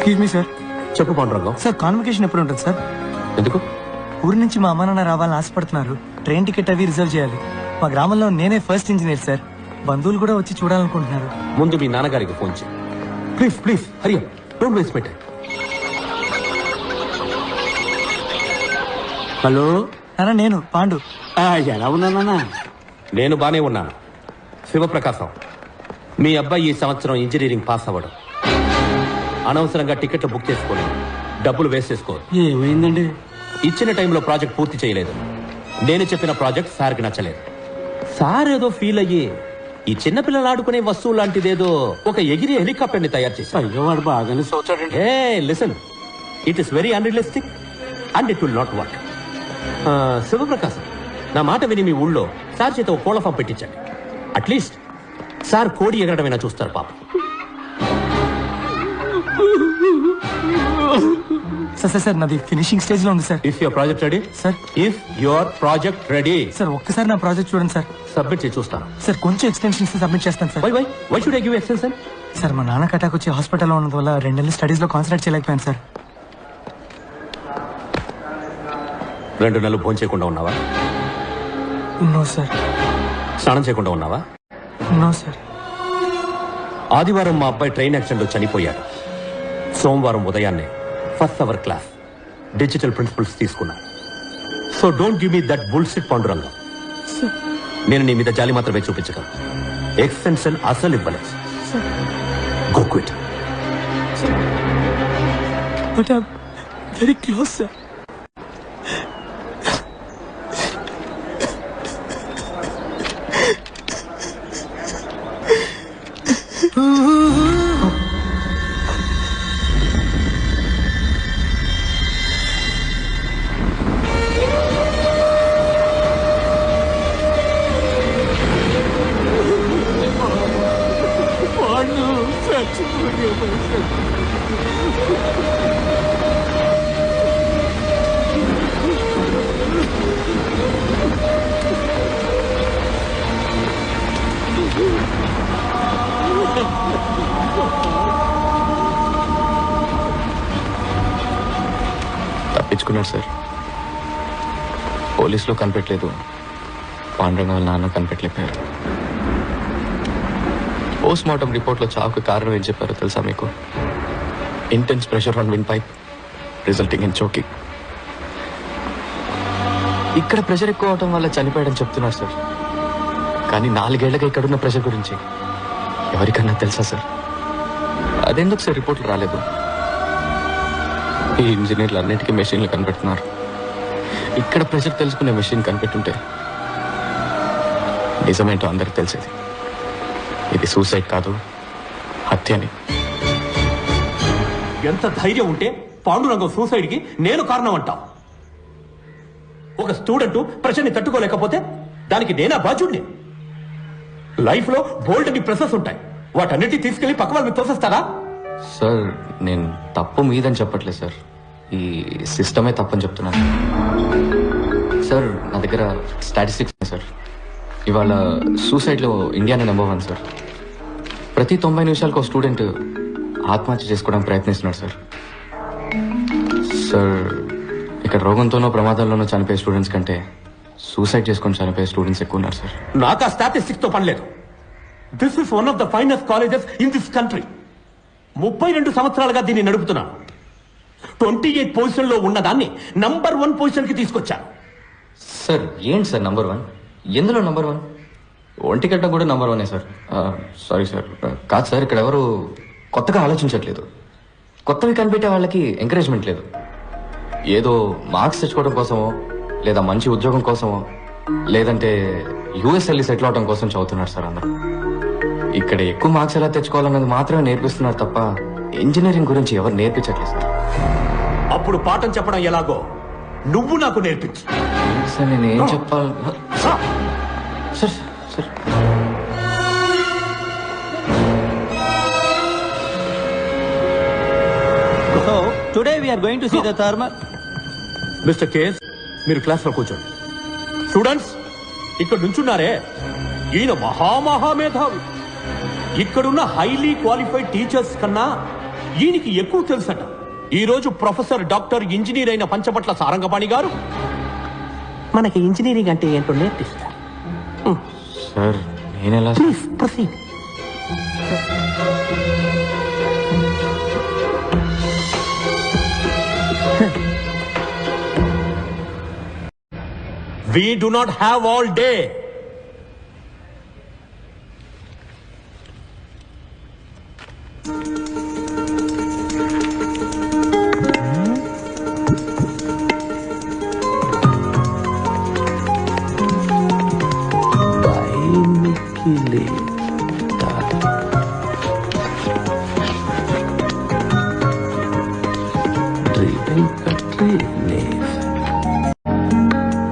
Excuse me sir. చెప్పు Pandurangam. Sir convocation ఎప్పుడు ఉంటుంది సార్? ఎందుకు? ఊరి నుంచి మా అమ్మ నాన్న రావాలని ఆశపడుతున్నారు. ట్రైన్ టికెట్ అవి రిజర్వ్ చేయాలి. మా గ్రామంలో నేనే ఫస్ట్ ఇంజనీర్ సార్. బంధువులు కూడా వచ్చి చూడాలనుకుంటున్నారు. ముందు మీ నాన్నగారికి ఫోన్ చేయి please. Please Hari up, don't waste my time. Hello నాన్న, నేను పాండు. ఎలా ఉన్నానన్నా? నేను బానే ఉన్నాను. శివప్రకాశం, మీ అబ్బాయి ఈ సంవత్సరం ఇంజనీరింగ్ పాస్ అవ్వడం. అనవసరంగా టికెట్లు బుక్ చేసుకోండి, డబ్బులు వేస్ట్ చేసుకోరు. ఏమైందండి? ఇచ్చిన టైంలో ప్రాజెక్ట్ పూర్తి చేయలేదు. నేను చెప్పిన ప్రాజెక్ట్ సార్కి నచ్చలేదు. సార్ ఏదో ఫీల్ అయ్యి ఈ చిన్నపిల్లలు ఆడుకునే వస్తువు లాంటిదేదో ఒక ఎగిరి హెలికాప్టర్ ని తయారు చేశారు. అయ్యో, వాడు బాగానే చూచాడండి. Listen, it is very unrealistic and it will not work. Shivaprakasam, నా మాట విని మీ ఊళ్ళో సార్ చేత ఒక కోళ్ళ ఫామ్ పెట్టించండి. అట్లీస్ట్ సార్ కోడి ఎగరడమైనా చూస్తారు పాప. సార్ నాది ఫినిషింగ్ స్టేజ్ లో ఉంది sir. If your project ready sir. If your project ready sir, ఒక్కసారి నా ప్రాజెక్ట్ చూడండి సార్. సబ్మిట్ చేసి చూస్తాను. సార్, కొంచెం ఎక్స్టెన్షన్స్ సబ్మిట్ చేస్తాను sir. Why should I give extension? Sir, మా నాన్న అటాక్ వచ్చి హాస్పిటల్లో ఉన్నందు వల్ల 2 నెలలు స్టడీస్ లో కాన్సన్ట్రేట్ చేయలేకపోయాను సార్. 2 నెలలు భోజనం చేయకుండా ఉన్నావా? No sir. స్నానం చేయకుండా ఉన్నావా? No sir. ఆదివారం మా అబ్బాయి ట్రైన్ యాక్సిడెంట్ లో చనిపోయాడు. సోమవారం ఉదయాన్నే first hour class digital principles తీసుకున్నా. So don't give me that bullshit Pandurangam. నేను నీ మీద జాలి మాత్రమే చూపించగలను. ఎక్స్టెన్షన్ అసలు ఇవ్వలేదు. Go quit. But I am very close sir. తప్పించుకున్నాడు సార్. పోలీసులో కనిపెట్టలేదు, పాండురంగం వాళ్ళ నాన్న కనిపెట్టలేకపోయారు. పోస్ట్ మార్టం రిపోర్ట్లో చావుకు కారణం ఏం చెప్పారో తెలుసా మీకు? Intense pressure on wind pipe resulting in choking. ఇక్కడ ప్రెషర్ ఎక్కువ అవడం వల్ల చనిపోయాడని చెప్తున్నారు సార్. కానీ 4 ఏళ్లగా ఇక్కడున్న ప్రెషర్ గురించి ఎవరికన్నా తెలుసా సార్? అదెందుకు సార్ రిపోర్ట్లు రాలేదు? ఈ ఇంజనీర్లు అన్నిటికీ మెషిన్లు కనిపెడుతున్నారు. ఇక్కడ ప్రెషర్ తెలుసుకునే మెషిన్ కనిపెట్టుంటే నిజమేంటో అందరికి తెలిసేది. ఇది సూసైడ్ కాదు, హత్య అని. ఎంత ధైర్యం ఉంటే పాండురంగం సూసైడ్ కి నేను కారణం అంటావు? ఒక స్టూడెంట్ ప్రెషర్ని తట్టుకోలేకపోతే దానికి నేనా బాధ్యుడిని? లైఫ్ లో బోల్డ్ అని ప్రెసెస్ ఉంటాయి, వాటన్నిటి తీసుకెళ్లి పక్క వాళ్ళని తోసేస్తారా? సార్, నేను తప్పు మీదని చెప్పట్లేదు సార్, ఈ సిస్టమే తప్పని చెప్తున్నాను. సార్, నా దగ్గర స్టాటిస్టిక్స్ సార్. ఇవాళ సూసైడ్లో ఇండియానే నెంబర్ 1 సార్. ప్రతి 90 నిమిషాలకు ఒక స్టూడెంట్ ఆత్మహత్య చేసుకోవడానికి ప్రయత్నిస్తున్నాడు సార్. సార్, ఇక్కడ రోగంతోనో ప్రమాదాల్లోనో చనిపోయే స్టూడెంట్స్ కంటే సూసైడ్ చేసుకొని చనిపోయే స్టూడెంట్స్ ఎక్కువ ఉన్నారు సార్. నాకు ఆ స్టాటిస్టిక్స్ తో పనిలేదు. This is one of the finest colleges in this country. 32 సంవత్సరాలుగా దీన్ని నడుపుతున్నాను. 28 పొజిషన్ లో ఉన్నదాన్ని నంబర్ 1 పొజిషన్ కి తీసుకొచ్చాను. సార్, ఏంటి సార్ నంబర్ 1? ఎందులో నంబర్ 1? ఒంటి గంట కూడా నంబర్ 1 సార్. సారీ సార్, కాదు సార్, ఇక్కడ ఎవరు కొత్తగా ఆలోచించట్లేదు. కొత్తవి కనిపెట్టే వాళ్ళకి ఎంకరేజ్మెంట్ లేదు. ఏదో మార్క్స్ తెచ్చుకోవడం కోసమో, లేదా మంచి ఉద్యోగం కోసమో, లేదంటే యూఎస్ వెళ్ళి సెటిల్ అవడం కోసం చదువుతున్నారు సార్ అందరూ. ఇక్కడ ఎక్కువ మార్క్స్ ఎలా తెచ్చుకోవాలన్నది మాత్రమే నేర్పిస్తున్నారు తప్ప ఇంజనీరింగ్ గురించి ఎవరు నేర్పించట్లేదు సార్. అప్పుడు పాఠం చెప్పడం ఎలాగో నువ్వు నాకు నేర్పించు. సార్, నేను ఏం చెప్పాలి sir? Sir, So today we are going to see the thermal. Mister KS, మీరు క్లాస్ లో కూర్చోండి. స్టూడెంట్స్, ఇక్కడ నుంచున్నారే, ఈయన మహామహామేధావి. ఇక్కడున్న హైలీ క్వాలిఫైడ్ టీచర్స్ కన్నా ఈయనకి ఎక్కువ తెలుసట. ఈ రోజు ప్రొఫెసర్ డాక్టర్ ఇంజనీర్ అయిన పంచపట్ల సారంగపాణి గారు మనకి ఇంజనీరింగ్ అంటే ఏంటో నేర్పిస్తారు. సార్ నేనెలా please proceed. We do not have all day.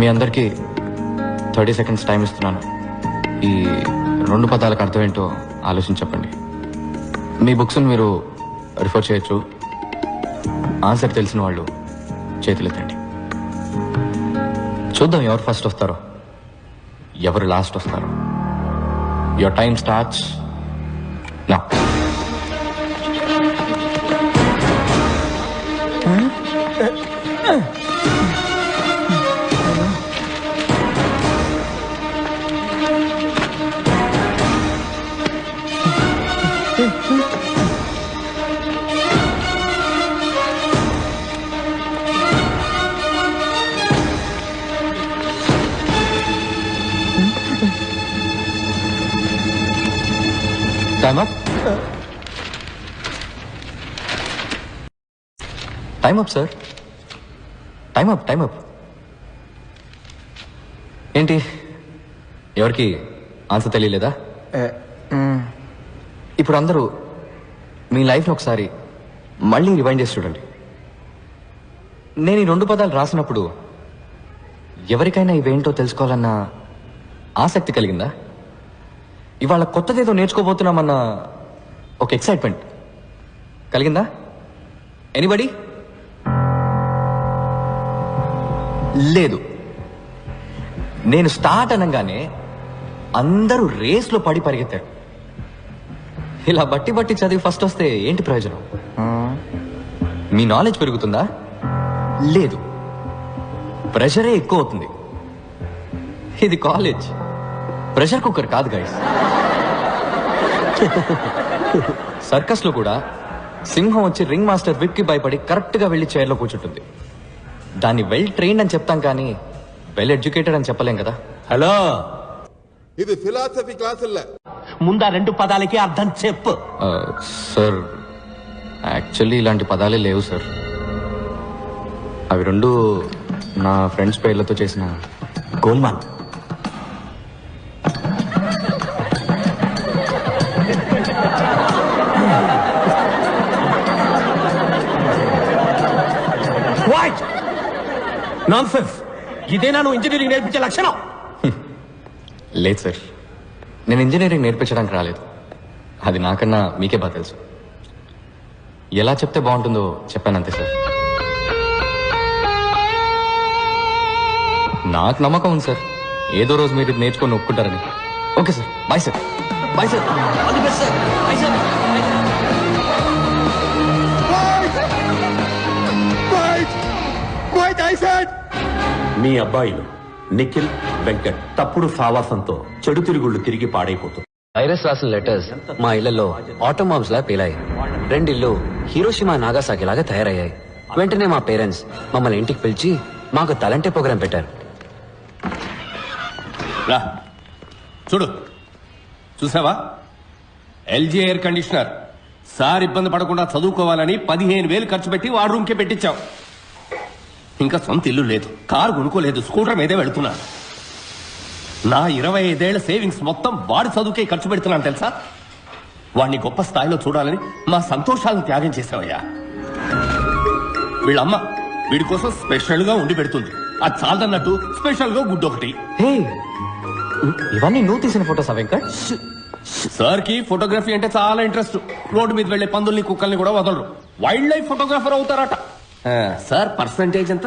మీ అందరికీ 30 seconds టైం ఇస్తున్నాను. ఈ 2 పదాలకు అర్థం ఏంటో ఆలోచించి చెప్పండి. మీ బుక్స్ని మీరు రిఫర్ చేయొచ్చు. ఆన్సర్ తెలిసిన వాళ్ళు చేతులెత్తండి. చూద్దాం ఎవరు ఫస్ట్ వస్తారో, ఎవరు లాస్ట్ వస్తారో. Your time starts now. Time up. Time up, sir. Time up, time up. ఏంటి ఎవరికి ఆన్సర్ తెలియలేదా? ఇప్పుడు అందరూ మీ లైఫ్ని ఒకసారి మళ్ళీ రివైండ్ చేసి చూడండి. నేను ఈ 2 పదాలు రాసినప్పుడు ఎవరికైనా ఇవేంటో తెలుసుకోవాలన్న ఆసక్తి కలిగిందా? ఇవాళ కొత్తదేదో నేర్చుకోబోతున్నామన్న ఒక ఎక్సైట్మెంట్ కలిగిందా? ఎనీబడి? లేదు. నేను స్టార్ట్ అనగానే అందరూ రేస్లో పడి పరిగెత్తారు. ఇలా బట్టి బట్టి చదివి ఫస్ట్ వస్తే ఏంటి ప్రయోజనం? మీ నాలెడ్జ్ పెరుగుతుందా? లేదు, ప్రెషరే ఎక్కువ అవుతుంది. ఇది కాలేజ్, ప్రెషర్ కుక్కర్ కాదు గైస్. సర్కస్ లో కూడా సింహం వచ్చి రింగ్ మాస్టర్ విప్ కి భయపడి కరెక్ట్ గా వెళ్లి చైర్లో కూర్చుంటుంది. దాన్ని వెల్ ట్రైన్డ్ అని చెప్తాం కానీ వెల్ ఎడ్యుకేటెడ్ అని చెప్పలేం కదా. హలో, ఇది ఫిలాసఫీ క్లాస్ இல்ல. ముందా 2 పదాలకి అర్థం చెప్పు. సార్ యాక్చువల్లీ ఇలాంటి పదాలే లేవు సార్. అవి 2 నా ఫ్రెండ్స్ పేర్లతో చేసిన గోల్మాల్. నాన్సెన్స్. ఇదేనా నువ్వు ఇంజనీరింగ్ నేర్పించే లక్షణం? లేదు సార్, నేను ఇంజనీరింగ్ నేర్పించడానికి రాలేదు. అది నాకన్నా మీకే బాగా తెలుసు. ఎలా చెప్తే బాగుంటుందో చెప్పానంతే సార్. నాకు నమ్మకం ఉంది సార్, ఏదో రోజు మీరు ఇది నేర్చుకొని ఒప్పుకుంటారని. Okay sir, bye sir. Bye sir. All the best sir. Bye sir. మీ అబ్బాయిలు నిఖిల్, వెంకట్ తప్పుడు సావాసంతో చెడు తిరుగుళ్ళు తిరిగి పాడైపోతుంది. వైరస్ రాసిన లెటర్స్ మా ఇళ్లలో ఆటోమ్ బాంబ్స్ లా పేలాయి. 2 ఇళ్ళు హీరోషిమా నాగాసాకి లాగా తయారయ్యాయి. వెంటనే మా పేరెంట్స్ మమ్మల్ని ఇంటికి పిలిచి మాకు తలంటే ప్రోగ్రాం పెట్టారు. రా చూడు, చూసావా? LG air conditioner. సార్ ఇబ్బంది పడకుండా చదువుకోవాలని 15,000 ఖర్చు పెట్టి వాడు రూమ్కే పెట్టించాం. ఇంకా సొంత ఇల్లు లేదు, కారు కొనుక్కోలేదు, స్కూటర్ మీదే వెళుతున్నా. నా 25 ఏళ్ల సేవింగ్స్ మొత్తం వాడి చదువుకే ఖర్చు పెడుతున్నాను తెలుసా? వాడిని గొప్ప స్థాయిలో చూడాలని మా సంతోషాలను త్యాగం చేసావయ్యా. వీళ్ళమ్మ వీడి కోసం స్పెషల్ గా ఉండి పెడుతుంది. అది చాలదన్నట్టు స్పెషల్ గా గుడ్డు ఒకటి. హే, ఇవన్నీ నువ్వు తీసిన ఫోటోసా వెంకట్? సార్ కి ఫోటోగ్రఫీ అంటే చాలా ఇంట్రెస్ట్. రోడ్డు మీద వెళ్లే పందుల్ని కుక్కల్ని కూడా వదలరు. వైల్డ్ లైఫ్ ఫోటోగ్రాఫర్ అవుతారట. సార్ పర్సంటేజ్ ఎంత?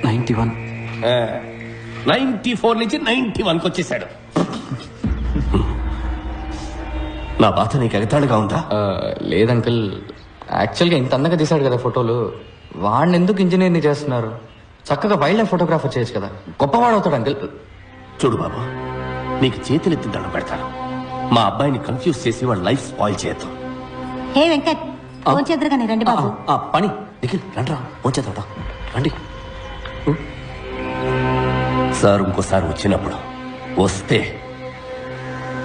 91. 94 నుంచి 91కి వచ్చేసాడు. నా బాధ నీకు ఎగతాళిగా ఉందా? లేదు అంకుల్, యాక్చువల్గా ఇంత అందంగా తీశాడు కదా ఫోటోలు, వాడిని ఎందుకు ఇంజనీర్ని చేస్తున్నారు? చక్కగా వైల్డ్ లైఫ్ ఫోటోగ్రాఫర్ చేయొచ్చు కదా, గొప్పవాడు అవుతాడు అంకుల్. చూడు బాబు, నీకు చేతులెత్తి దండం పెడతాను. మా అబ్బాయిని కన్ఫ్యూజ్ చేసి వాడి లైఫ్ స్పాయిల్ చేయొద్దు. హే వెంకట్, ఫోన్ చేద్దరు కానీ రండి బాబు. పని నిఖిల్ రండ్రా వచ్చేదా రండి. సార్ ఇంకోసారి వచ్చినప్పుడు వస్తే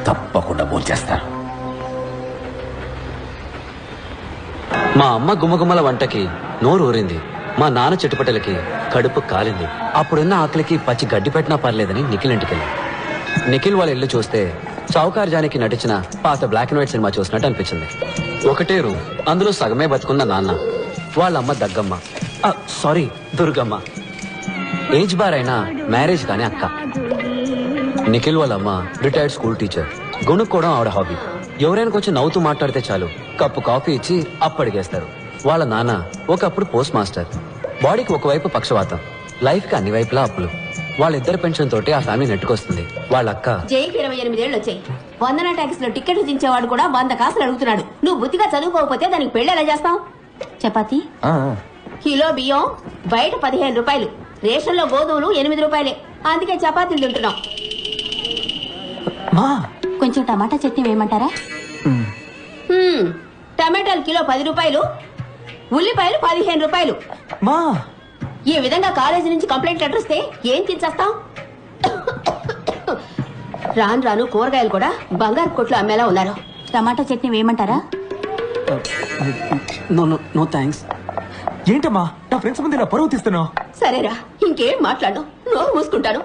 తప్పకుండా భోంచేస్తారు. మా అమ్మ గుమ్మగుమ్మల వంటకి నోరు ఊరింది, మా నాన్న చిట్టుపట్టలకి కడుపు కాలింది. అప్పుడున్న ఆకలికి పచ్చి గడ్డి పెట్టినా పర్లేదని నిఖిల్ ఇంటికెళ్ళి. నిఖిల్ వాళ్ళ ఇల్లు చూస్తే చౌకార్ జానికి నటించిన పాత బ్లాక్ అండ్ వైట్ సినిమా చూసినట్టు అనిపించింది. ఒకటే రూమ్, అందులో సగమే బతుకున్న నాన్న, వాళ్ళ అమ్మ దగ్గమ్మ, సారీ దుర్గమ్మ, ఏజ్ బార్ అయినా మ్యారేజ్ కానీ అక్క. నిఖిల్ వాళ్ళ అమ్మ రిటైర్డ్ స్కూల్ టీచర్, గొనుక్కోవడం ఆవిడ హాబీ. ఎవరైనా కొంచెం నవ్వుతూ మాట్లాడితే చాలు కప్పు కాఫీ ఇచ్చి అప్పడిగేస్తారు. వాళ్ళ నాన్న ఒకప్పుడు పోస్ట్ మాస్టర్, బాడీకి ఒకవైపు పక్షవాతం, లైఫ్ కి అన్ని వైపులా అప్పులు. వాళ్ళిద్దరు పెన్షన్ తోటి ఆ ఫ్యామిలీ నెట్టుకొస్తుంది. వాళ్ళ అక్క జైకి 28 ఏళ్ళు వచ్చాయి. వందన ట్యాక్స్ లో టికెట్లు దించేవాడు కూడా 100 కాసులు అడుగుతున్నాడు. నువ్వు బుద్ధిగా చదువుకోకపోతే దానికి పెళ్లి ఎలా చేస్తావు? చపాతి కిలో బియ్యం బయట 15 రూపాయలు, రేషన్ లో గోధుమలు 8 రూపాయలే. అందుకే చపాతీలు తింటున్నాం. కొంచెం టమాటా చట్నీ వేయమంటారా? టమాటాలు కిలో 10 రూపాయలు, ఉల్లిపాయలు 15 రూపాయలు. ఈ విధంగా కాలేజీ నుంచి కంప్లైంట్ లెటర్ వస్తే ఏం తినేస్తాం? రాను రాను కూరగాయలు కూడా బంగారు కొట్లు అమ్మేలా ఉన్నారు. టమాటా చట్నీ వేయమంటారా? No thanks. ఏంటమ్మా నా ఫ్రెండ్స్ ముందు ఇలా పరువు తీస్తున్నావు? సరేరా, ఇంకేం మాట్లాడు, నోరు మూసుకుంటాను.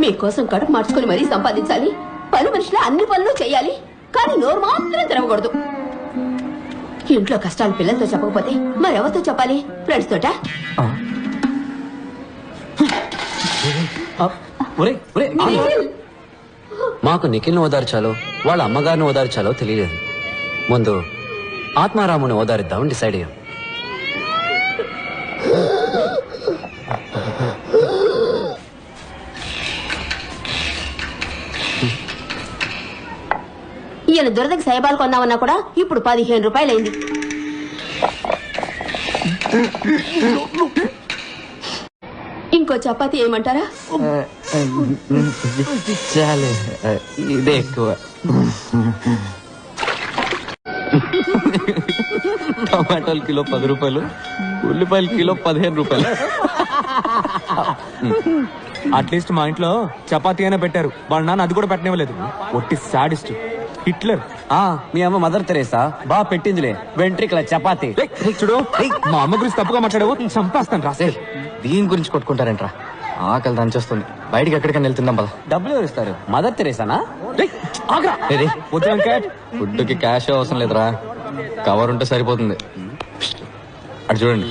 మీకోసం కడుపు మార్చుకుని మరీ సంపాదించాలి, పని మనుషుల అన్ని పనులు చేయాలి, కానీ నోరు మాత్రం తిరగకూడదు. ఇంట్లో కష్టాలు పిల్లలతో చెప్పకపోతే మరెవరితో చెప్పాలి? ఫ్రెండ్స్ తోట? మాకు నిఖిల్ని ఓదార్చాలో వాళ్ళ అమ్మగారిని ఓదార్చాలో తెలియలేదు. ముందు ఆత్మారాముని ఓదారిద్దామని డిసైడ్ అయ్యాం. ఈయన దురదకి సైబాలు కొందామన్నా కూడా ఇప్పుడు 15 రూపాయలైంది. ఇంకో చపాతీ ఏమంటారా? ఇదే ఎక్కువ. టమాటాలు కిలో 10 రూపాయలు, ఉల్లిపాయలు కిలో 15 రూపాయలు. అట్లీస్ట్ మా ఇంట్లో చపాతీ అయినా పెట్టారు, వాళ్ళ నాన్న అది కూడా పెట్టనివ్వలేదు. ఒట్టి సాడిస్ట్ హిట్లర్. మీ అమ్మ మదర్ తెరేసా బాగా పెట్టిందిలే వెంట్రికల చపాతి. చూడు, మా అమ్మ గురించి తప్పుగా మాట్లాడావు, చంపేస్తాను రాసే. దీని గురించి కొట్టుకుంటారంట్రా, ఆకలి దంచేస్తుంది. బయటికి ఎక్కడికైనా వెళ్తుందాం పద. డబ్బులు ఎవరు ఇస్తారు? మదర్ తెరేసానా? ఫుడ్ కి క్యాష్ అవసరం లేదురా, కవర్ ఉంటే సరిపోతుంది. అటు చూడండి.